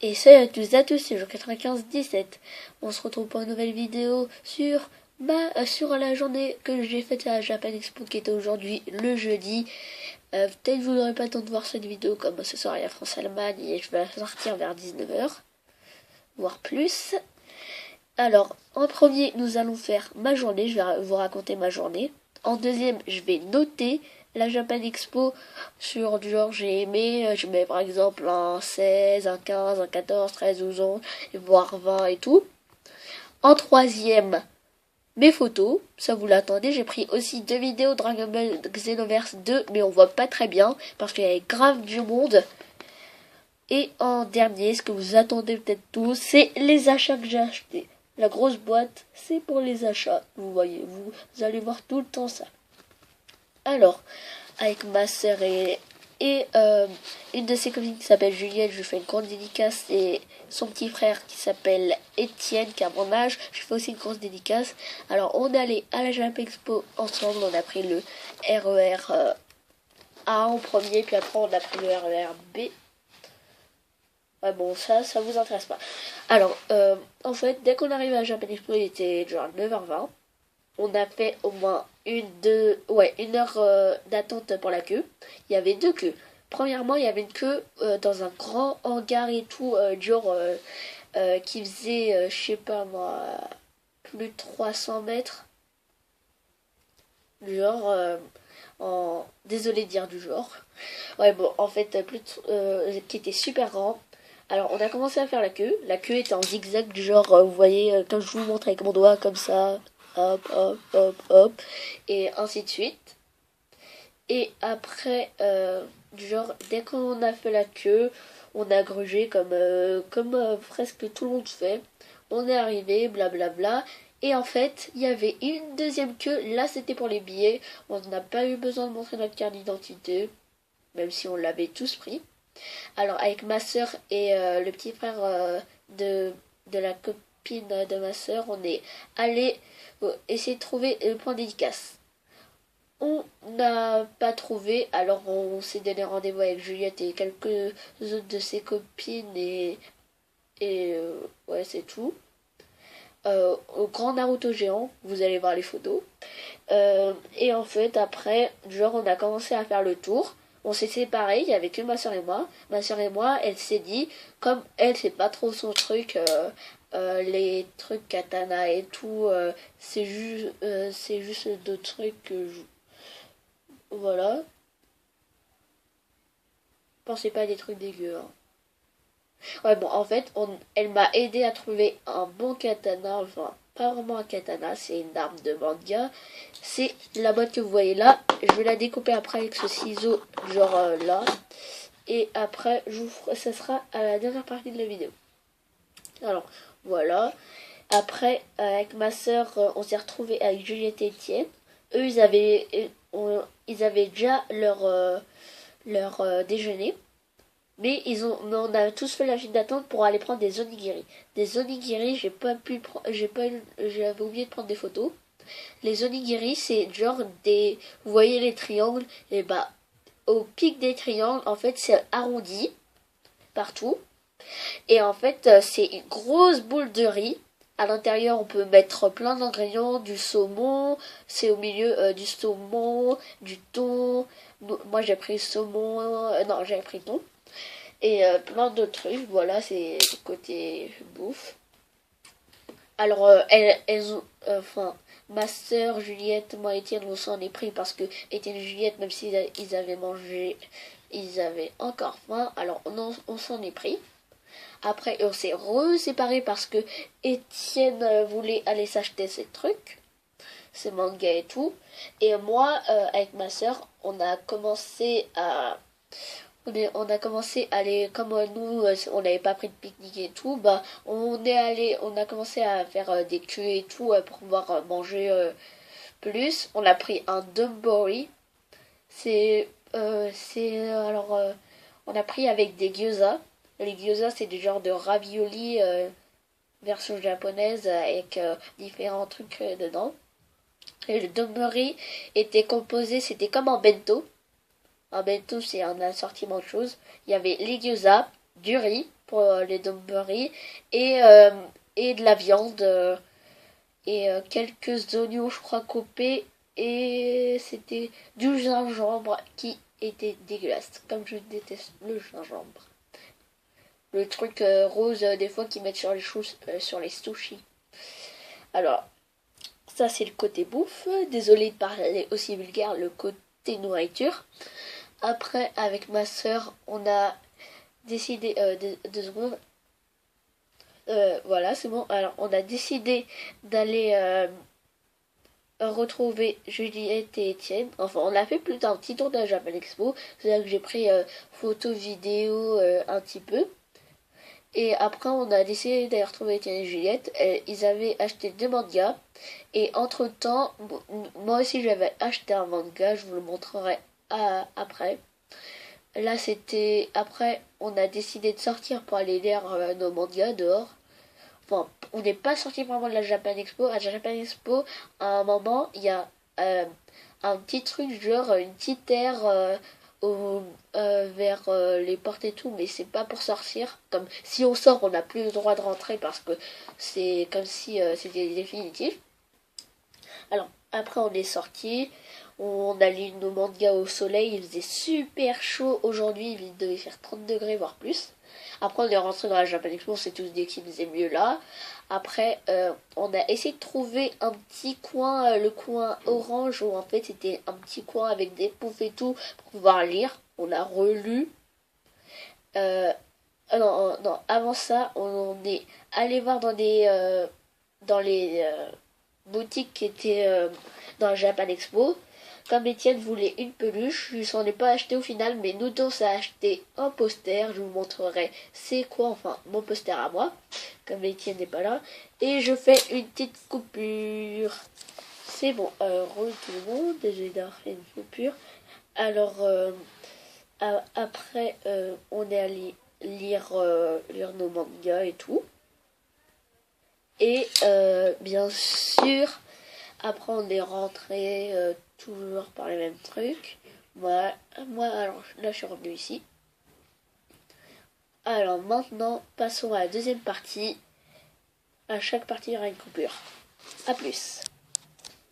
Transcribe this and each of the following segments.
Et salut à tous c'est jour 95-17. On se retrouve pour une nouvelle vidéo sur la journée que j'ai faite à la Japan Expo qui était aujourd'hui le jeudi. Peut-être que vous n'aurez pas le temps de voir cette vidéo comme ce soir il y a France-Allemagne et je vais la sortir vers 19h, voire plus. Alors, en premier, nous allons faire ma journée, je vais vous raconter ma journée. En deuxième, je vais noter la Japan Expo sur du genre j'ai aimé, je mets par exemple un 16, un 15, un 14, 13, 12 ans, voire 20 et tout. En troisième, mes photos, ça vous l'attendez, j'ai pris aussi deux vidéos Dragon Ball Xenoverse 2, mais on voit pas très bien parce qu'il y avait grave du monde. Et en dernier, ce que vous attendez peut-être tous, c'est les achats que j'ai achetés. La grosse boîte, c'est pour les achats. Vous voyez, vous allez voir tout le temps ça. Alors, avec ma sœur et une de ses copines qui s'appelle Juliette, je fais une grande dédicace, et son petit frère qui s'appelle Étienne, qui a mon âge, je fais aussi une grosse dédicace. Alors, on est allé à la Japan Expo ensemble, on a pris le RER A en premier, puis après on a pris le RER B. Ouais, bon, ça vous intéresse pas. Alors, en fait, dès qu'on arrive à la Japan Expo, il était genre 9h20. On a fait au moins une heure d'attente pour la queue. Il y avait deux queues. Premièrement, il y avait une queue dans un grand hangar et tout, qui faisait, je sais pas moi, plus de 300 mètres. Désolé de dire du genre. Ouais, bon, en fait, qui était super grand. Alors, on a commencé à faire la queue. La queue était en zigzag, du genre, vous voyez, comme je vous montre avec mon doigt, comme ça. Hop, hop, hop, hop. Et ainsi de suite. Et après, dès qu'on a fait la queue, on a grugé comme presque tout le monde fait. On est arrivé, blablabla. Et en fait, il y avait une deuxième queue. Là, c'était pour les billets. On n'a pas eu besoin de montrer notre carte d'identité, même si on l'avait tous pris. Alors, avec ma soeur et le petit frère de la copine de ma soeur, on est allé essayer de trouver le point dédicace. On n'a pas trouvé, alors on s'est donné rendez-vous avec Juliette et quelques autres de ses copines ouais, c'est tout. Au grand Naruto géant, vous allez voir les photos. Et en fait, après, on a commencé à faire le tour. On s'est séparés, il y avait que ma soeur et moi. Ma soeur et moi, elle s'est dit, comme elle, c'est pas trop son truc, les trucs katana et tout, c'est juste d'autres trucs que voilà. Pensez pas à des trucs dégueux, hein. Ouais, bon, en fait, elle m'a aidé à trouver un bon katana, enfin, pas vraiment un katana, c'est une arme de manga. C'est la boîte que vous voyez là. Je vais la découper après avec ce ciseau, là. Et après, ça sera à la dernière partie de la vidéo. Alors, voilà. Après, avec ma soeur, on s'est retrouvés avec Juliette et Étienne. Eux, ils avaient déjà leur déjeuner. Mais on a tous fait la file d'attente pour aller prendre des onigiri. Des onigiri, j'avais oublié de prendre des photos. Les onigiri, c'est genre vous voyez les triangles, et bah, au pic des triangles, en fait, c'est arrondi partout. Et en fait, c'est une grosse boule de riz. À l'intérieur, on peut mettre plein d'ingrédients, du saumon, c'est au milieu du saumon, du thon. Moi, j'ai pris saumon, non, j'ai pris thon. Et plein d'autres trucs, voilà, c'est côté bouffe. Alors, ma soeur Juliette, moi Étienne, on s'en est pris parce que Étienne et Juliette, même s'ils avaient mangé, ils avaient encore faim, alors on s'en est pris. Après, on s'est séparés parce que Étienne voulait aller s'acheter ses trucs, ses mangas et tout. Et moi, avec ma soeur, on a commencé à aller, comme nous, on n'avait pas pris de pique-nique et tout, bah, on a commencé à faire des queues et tout pour pouvoir manger plus. On a pris un donbori. On a pris avec des gyoza. Les gyoza, c'est du genre de ravioli version japonaise avec différents trucs dedans. Et le donbori était composé, c'était comme un bento. Un bento, c'est un assortiment de choses. Il y avait les gyoza, du riz pour les donburi et de la viande et quelques oignons, je crois, coupés. Et c'était du gingembre qui était dégueulasse, comme je déteste le gingembre. Le truc rose des fois qu'ils mettent sur les choses, sur les sushis. Alors, ça c'est le côté bouffe. Désolée de parler aussi vulgaire, le côté nourriture. Après, avec ma soeur, on a décidé... 2 secondes. Voilà, c'est bon. Alors, on a décidé d'aller retrouver Juliette et Étienne. Enfin, on a fait plus d'un petit tour de la Japan Expo. C'est là que j'ai pris photos, vidéos, un petit peu. Et après, on a décidé d'aller retrouver Étienne et Juliette. Ils avaient acheté 2 mangas. Et entre-temps, moi aussi, j'avais acheté un manga. Je vous le montrerai après. Là, c'était... Après, on a décidé de sortir pour aller lire nos mangas dehors. Enfin, on n'est pas sorti vraiment de la Japan Expo. À la Japan Expo, à un moment, il y a un petit truc, genre une petite aire vers les portes et tout, mais c'est pas pour sortir. Comme si on sort, on n'a plus le droit de rentrer parce que c'est comme si c'était définitif. Alors, après, on est sorti. On a lu nos mangas au soleil. Il faisait super chaud aujourd'hui. Il devait faire 30 degrés, voire plus. Après, on est rentré dans la Japan Expo. On s'est tous dit qu'il faisait mieux là. Après, on a essayé de trouver un petit coin, le coin orange, où en fait c'était un petit coin avec des poufs et tout, pour pouvoir lire. On a relu. Non, non, avant ça, on est allé voir dans les boutiques qui étaient dans la Japan Expo. Comme Étienne voulait une peluche, je ne s'en ai pas acheté au final, mais nous deux on a acheté un poster. Je vous montrerai c'est quoi, enfin mon poster à moi, comme Étienne n'est pas là. Et je fais une petite coupure. C'est bon, tout le monde, désolé d'avoir fait une coupure. Alors après on est allé lire nos mangas et tout. Et bien sûr, après on est rentré toujours par les mêmes trucs. Moi, alors là je suis revenue ici. Alors maintenant, passons à la deuxième partie. À chaque partie, il y aura une coupure. A plus.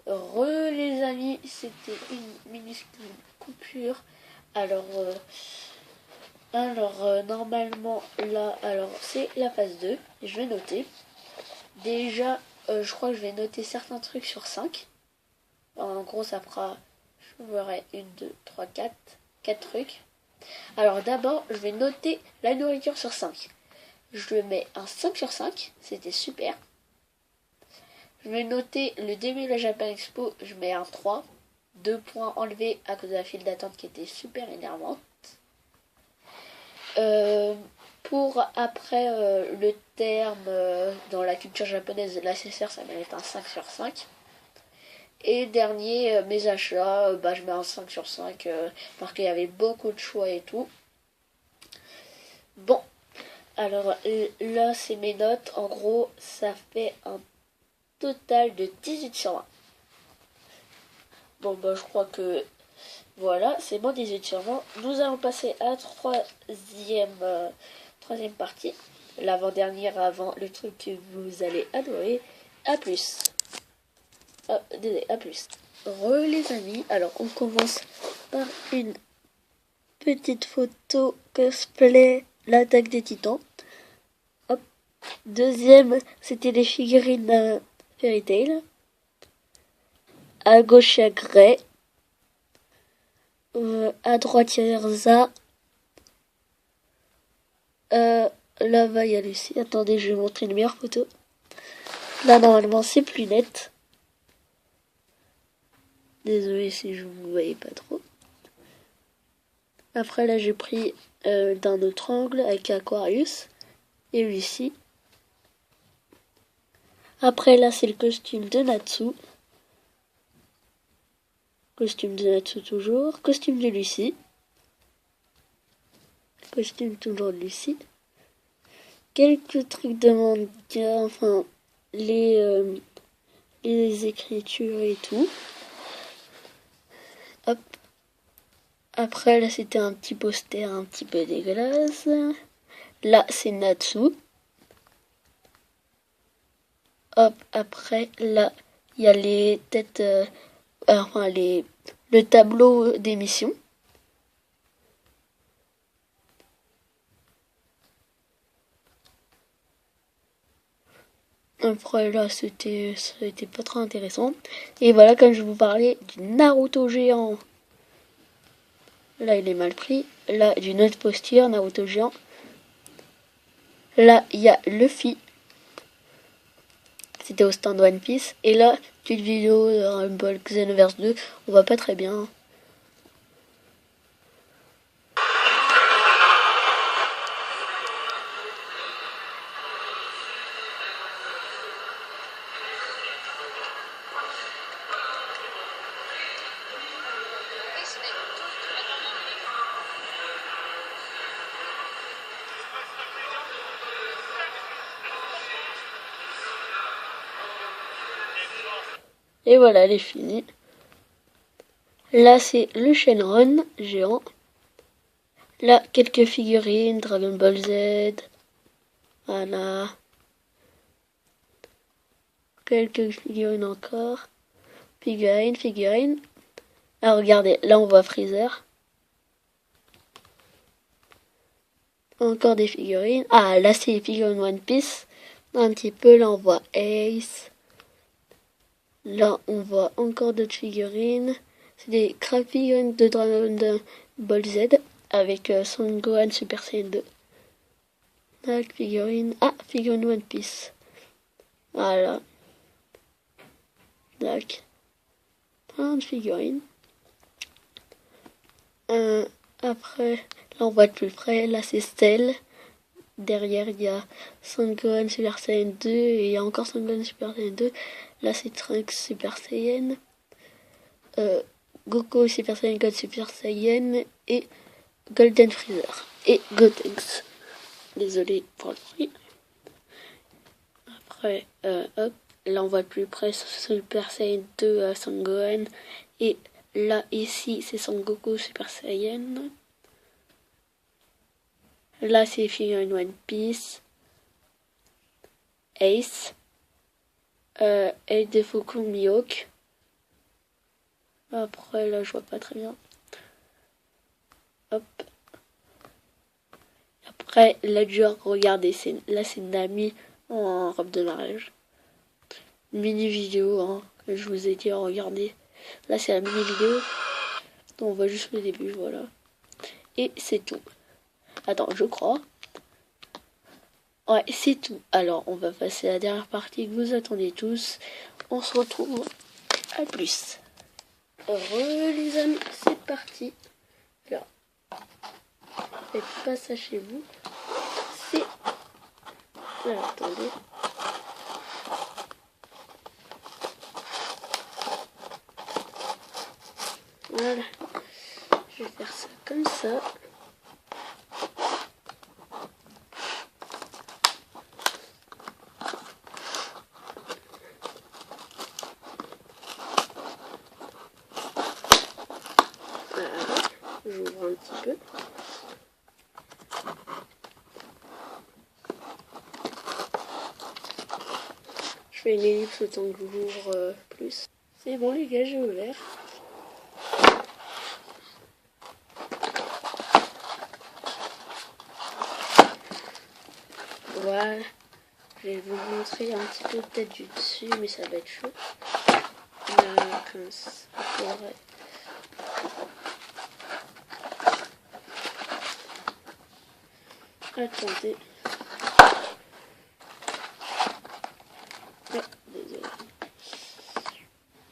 Les amis, c'était une minuscule coupure. Alors, normalement, là, alors c'est la phase 2. Je vais noter. Déjà, je crois que je vais noter certains trucs sur 5. En gros, ça fera, je verrai 1, 2, 3, 4 trucs. Alors d'abord, je vais noter la nourriture sur 5. Je le mets un 5 sur 5, c'était super. Je vais noter le début de la Japan Expo, je mets un 3. 2 points enlevés à cause de la file d'attente qui était super énervante. Pour après le terme dans la culture japonaise de l'assesseur, ça mérite un 5 sur 5. Et dernier, mes achats, je mets un 5 sur 5 parce qu'il y avait beaucoup de choix et tout. Bon, alors là c'est mes notes. En gros, ça fait un total de 18 sur 20. Bon, je crois que voilà, c'est bon, 18 sur 20. Nous allons passer à la troisième partie. L'avant-dernière avant le truc que vous allez adorer. A plus. Désolé, à plus. Les amis, alors on commence par une petite photo cosplay l'attaque des titans. Hop. Deuxième, c'était les figurines Fairy Tail. À gauche, il y a Grey. À droite, il y a Erza. Là-bas, il y a Lucie. Attendez, je vais vous montrer une meilleure photo. Là, normalement, c'est plus net. Désolé si je vous voyais pas trop. Après, là, j'ai pris d'un autre angle avec Aquarius et Lucie. Après, là, c'est le costume de Natsu. Costume de Natsu toujours. Costume de Lucie. Costume toujours de Lucie. Quelques trucs de manga, enfin, les écritures et tout. Hop. Après, là, c'était un petit poster un petit peu dégueulasse. Là, c'est Natsu. Hop, après, là, il y a les têtes, enfin, le tableau d'émission. Après, là, c'était pas trop intéressant. Et voilà, comme je vous parlais du Naruto géant. Là, il est mal pris. Là, d'une autre posture, Naruto géant. Là, il y a Luffy. C'était au stand One Piece. Et là, petite vidéo de Rumble Xenoverse 2. On voit pas très bien. Et voilà, elle est finie. Là, c'est le Shenron géant. Là, quelques figurines, Dragon Ball Z. Voilà. Quelques figurines encore. Figurines. Ah, regardez, là, on voit Freezer. Encore des figurines. Ah, là, c'est les figurines One Piece. Un petit peu, là, on voit Ace. Là, on voit encore d'autres figurines. C'est des craft figurines de Dragon Ball Z avec Son Gohan Super Saiyan 2. Tac, figurine. Ah, figurine One Piece. Voilà. Tac. Plein de figurines. Après, là, on voit de plus près. Là, c'est Stell. Derrière, il y a Son Gohan Super Saiyan 2 et il y a encore Son Gohan Super Saiyan 2. Là, c'est Trunks Super Saiyan. Goku Super Saiyan God Super Saiyan et Golden Freezer et Gotenks. Désolé pour le bruit. Après, hop, là on voit de plus près Super Saiyan 2 Son Gohan et là ici c'est Son Goku Super Saiyan. Là c'est figurine One Piece, Ace, Ace de Fuku Mihawk. Après là je vois pas très bien. Hop. Après là genre regardez, là c'est Nami en robe de mariage. Mini vidéo hein, que je vous ai dit regardez. Là c'est la mini vidéo. Donc on voit juste le début, voilà. Et c'est tout. Attends, je crois. Ouais, c'est tout. Alors, on va passer à la dernière partie que vous attendez tous. On se retrouve. À plus. Les amis, c'est parti. Alors, faites pas ça chez vous. C'est... Alors, attendez. Voilà. Je vais faire ça comme ça. J'ouvre un petit peu. Je fais une ellipse autant que j'ouvre plus. C'est bon les gars, j'ai ouvert. Voilà. Je vais vous montrer un petit peu peut-être du dessus, mais ça va être chaud. Comme ça. Ouais. Attendez. Oh, désolé.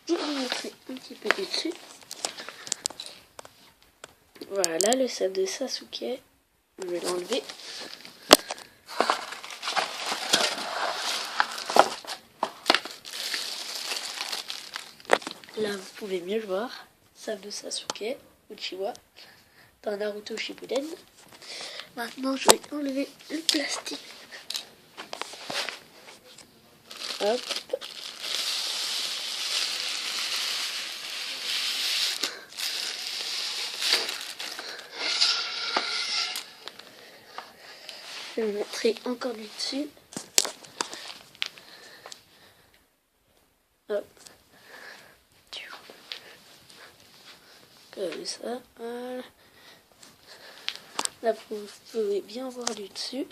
Je vais vous montrer un petit peu du dessus. Voilà le sable de Sasuke. Je vais l'enlever. Là, vous pouvez mieux le voir. Sable de Sasuke, Uchiwa, dans Naruto Shippuden. Maintenant, je vais enlever le plastique. Hop. je vais vous montrer encore du dessus. Hop. Comme ça, voilà. Là, vous pouvez bien voir du dessus.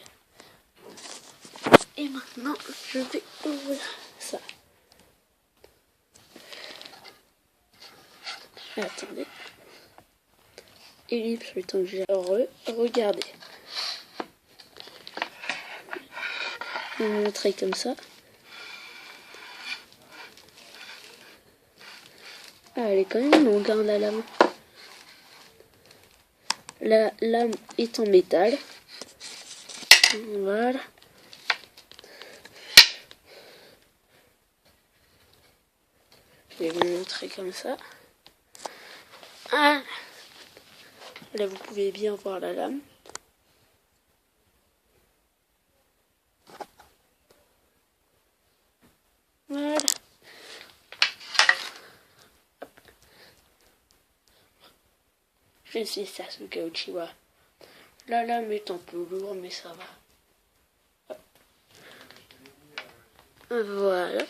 Et maintenant, je vais ouvrir ça. Attendez. Ellipse, le temps que j'ai regardez. Je vais vous montrer comme ça. Ah, elle est quand même longue, hein, la lame. La lame est en métal. Voilà. Je vais vous montrer comme ça. Ah, là, vous pouvez bien voir la lame. Voilà. Je suis Sasuke Uchiwa. La lame est un peu lourde, mais ça va. Voilà.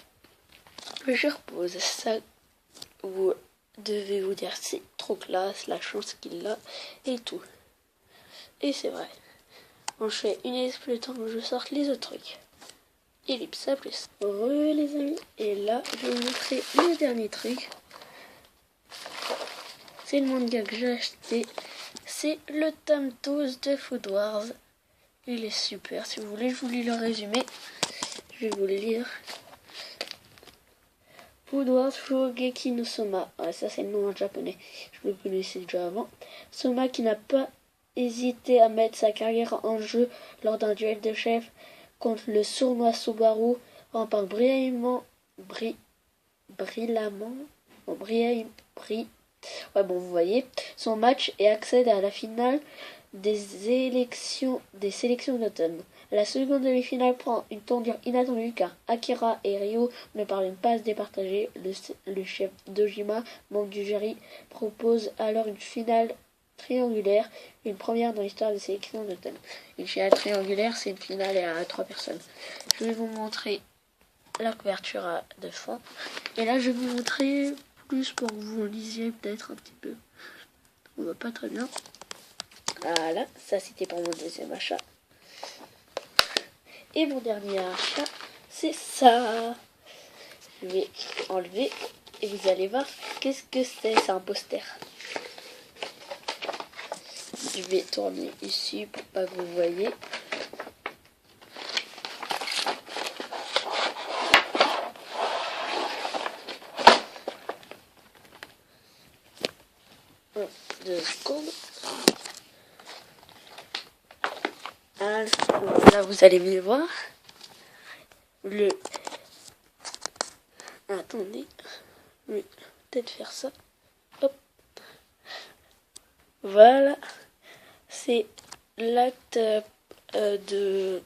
Je repose ça. Vous devez vous dire c'est trop classe, la chance qu'il a et tout. Et c'est vrai. On fait une ellipse le temps que je sorte les autres trucs. Ellipse à plus. Re les amis. Et là, je vais vous montrer le dernier truc. C'est le manga que j'ai acheté. C'est le tome 12 de Food Wars. Il est super. Si vous voulez, je vous lis le résumé. Je vais vous le lire. Food Wars Shogeki no Soma. Ah, ça, c'est le nom en japonais. Je le connaissais déjà avant. Soma qui n'a pas hésité à mettre sa carrière en jeu lors d'un duel de chef contre le sournois Subaru remporte brillamment. Ouais, bon, vous voyez son match et accède à la finale des sélections d'automne. La seconde demi-finale prend une tournure inattendue car Akira et Ryo ne parviennent pas à se départager. Le chef Dojima, membre du jury, propose alors une finale triangulaire, une première dans l'histoire des sélections d'automne. Une finale triangulaire, c'est une finale à 3 personnes. Je vais vous montrer la couverture de fond. Et là, je vais vous montrer plus pour que vous lisiez peut-être un petit peu. On voit pas très bien. Voilà, ça c'était pour mon deuxième achat. Et mon dernier achat, c'est ça. Je vais enlever et vous allez voir qu'est-ce que c'est. C'est un poster. Je vais tourner ici pour pas que vous voyez. Deux secondes. Là, vous allez mieux voir. Attendez. Je vais peut-être faire ça. Hop. Voilà. C'est l'acte c'est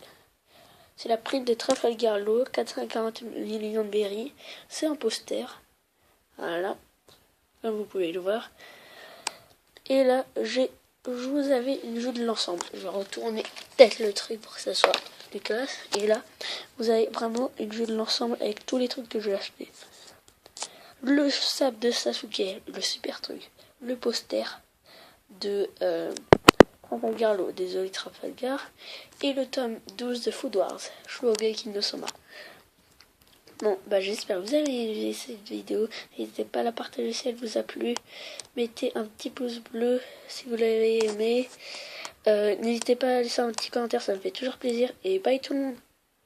la prime de Trafalgar Law, 440 millions de berry. C'est un poster. Voilà. Comme vous pouvez le voir. Et là, vous avez une vue de l'ensemble. Je vais retourner peut-être le truc pour que ça soit plus classe. Et là, vous avez vraiment une vue de l'ensemble avec tous les trucs que j'ai achetés. Le sable de Sasuke, le super truc. Le poster de Trafalgar Law, désolé Trafalgar. Et le tome 12 de Food Wars, Shogeki no Soma. Bon, j'espère que vous avez aimé cette vidéo. N'hésitez pas à la partager si elle vous a plu. Mettez un petit pouce bleu si vous l'avez aimé. N'hésitez pas à laisser un petit commentaire, ça me fait toujours plaisir. Et bye tout le monde.